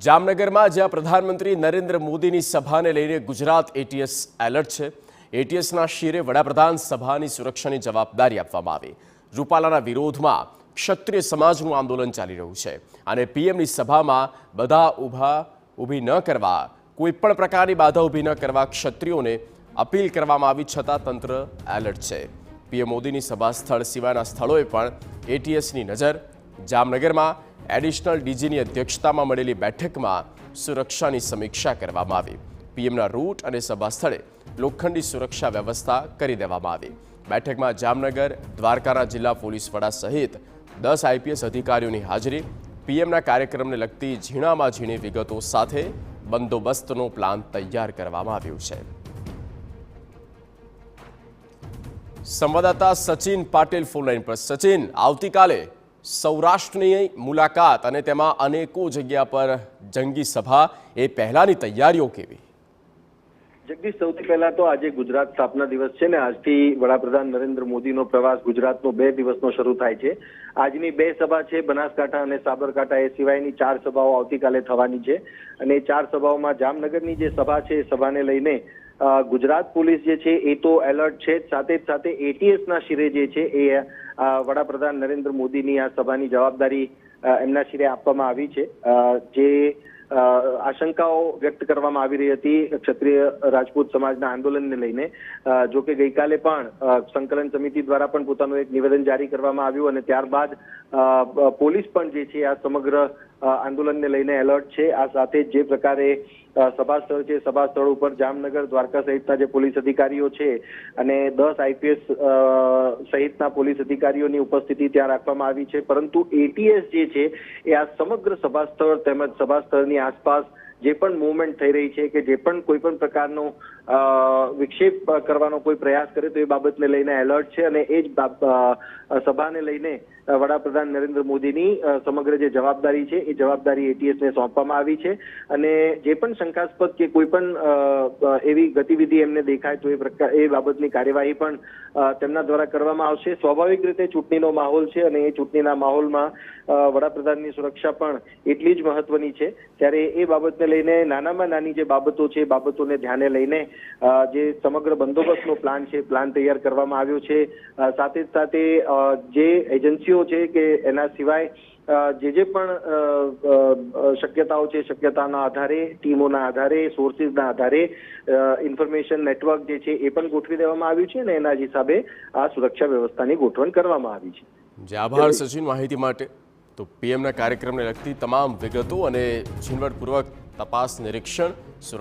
જામનગરમાં જ્યાં પ્રધાનમંત્રી નરેન્દ્ર મોદીની સભાને લઈને ગુજરાત એટીએસ એલર્ટ છે। એટીએસના શિરે વડાપ્રધાન સભાની સુરક્ષાની જવાબદારી આપવામાં આવી। રૂપાલાના વિરોધમાં ક્ષત્રિય સમાજનું આંદોલન ચાલી રહ્યું છે અને પીએમની સભામાં ઊભી ન કરવા, કોઈપણ પ્રકારની બાધા ઊભી ન કરવા ક્ષત્રિયોને અપીલ કરવામાં આવી છતાં તંત્ર એલર્ટ છે। પીએમ મોદીની સભા સ્થળ સિવાયના સ્થળોએ પણ એટીએસની નજર। જામનગરમાં એડિશનલ ડીજીની અધ્યક્ષતામાં મળેલી બેઠકમાં સુરક્ષાની સમીક્ષા કરવામાં આવી। પીએમના રૂટ અને સભા સ્થળે લોખંડી સુરક્ષા વ્યવસ્થા કરી દેવામાં આવી। બેઠકમાં જામનગર, દ્વારકાના જિલ્લા પોલીસ વડા સહિત 10 આઈપીએસ અધિકારીઓની હાજરી। પીએમના કાર્યક્રમને લગતી ઝીણામાં ઝીણી વિગતો સાથે બંદોબસ્તનો પ્લાન તૈયાર કરવામાં આવ્યો છે। સંવાદદાતા સચિન પાટીલ ફોનલાઈન પર। સચિન, આવતીકાલે સૌરાષ્ટ્રની મુલાકાત અને તેમાં અનેકો જગ્યા પર જંગી સભા, એ પહેલાની તૈયારીઓ કેવી? જગદીશ, સૌથી પહેલા તો આજે ગુજરાત સ્થાપના દિવસ છે ને આજથી વડાપ્રધાન નરેન્દ્ર મોદીનો પ્રવાસ ગુજરાતનો 2 દિવસનો શરૂ થાય છે। આજની 2 સભા છે બનાસકાંઠા અને સાબરકાંઠા, એ સિવાયની 4 સભાઓ આવતીકાલે થવાની છે અને 4 સભાઓમાં જામનગરની જે સભા છે એ સભાને લઈને ગુજરાત પોલીસ જે છે એ તો એલર્ટ છે, સાથે એટીએસના શિરે જે છે એ વડાપ્રધાન નરેન્દ્ર મોદીની આ સભાની જવાબદારી એમના શિરે આપવામાં આવી છે। જે આશંકાઓ વ્યક્ત કરવામાં આવી રહી હતી ક્ષત્રિય રાજપૂત સમાજના આંદોલનને લઈને, જો કે ગઈકાલે પણ સંકલન સમિતિ દ્વારા પણ પોતાનું એક નિવેદન જારી કરવામાં આવ્યું અને ત્યારબાદ પોલીસ પણ જે છે આ સમગ્ર આંદોલનને લઈને એલર્ટ છે। આ સાથે જે પ્રકારે સભા સ્થળ છે, સભા સ્થળ ઉપર જામનગર, દ્વારકા સહિતના જે પોલીસ અધિકારીઓ છે અને 10 આઈપીએસ સહિતના પોલીસ અધિકારીઓની ઉપસ્થિતિ ત્યાં રાખવામાં આવી છે। પરંતુ એટીએસ જે છે એ આ સમગ્ર સભા સ્થળ તેમજ સભા સ્થળની આસપાસ જે પણ મૂવમેન્ટ થઈ રહી છે કે જે પણ કોઈ પણ પ્રકારનો વિક્ષેપ કરવાનો કોઈ પ્રયાસ કરે તો એ બાબતને લઈને એલર્ટ છે અને એ જ સભાને લઈને વડાપ્રધાન નરેન્દ્ર મોદીની સમગ્ર જે જવાબદારી છે એ જવાબદારી એટીએસને સોંપવામાં આવી છે અને જે પણ શંકાસ્પદ કે કોઈ પણ એવી ગતિવિધિ એમને દેખાય તો એ બાબતની કાર્યવાહી પણ તેમના દ્વારા કરવામાં આવશે। સ્વાભાવિક રીતે ચૂંટણીનો માહોલ છે અને એ ચૂંટણીના માહોલમાં વડાપ્રધાનની સુરક્ષા પણ એટલી જ મહત્વની છે, ત્યારે એ બાબતને લઈને નાનામાં નાની જે બાબતો છે એ બાબતોને ધ્યાને લઈને જે સમગ્ર બંદોબસ્તનો પ્લાન છે, પ્લાન તૈયાર કરવામાં આવ્યો છે। સાથે જે એજન્સીઓ છે કે એના સિવાય જે પણ શક્યતાઓ છે, શક્યતાના આધારે, ટીમોના આધારે, સોર્સિસના આધારે ઇન્ફોર્મેશન નેટવર્ક જે છે એ પણ ગોઠવી દેવામાં આવ્યું છે અને એના જ હિસાબે આ સુરક્ષા વ્યવસ્થાની ગોઠવણ કરવામાં આવી છે। જે આભાર સચિન માહિતી માટે। તો પીએમના કાર્યક્રમને લગતી તમામ વિગતો અને ઝીણવટપૂર્વક તપાસ નિરીક્ષણ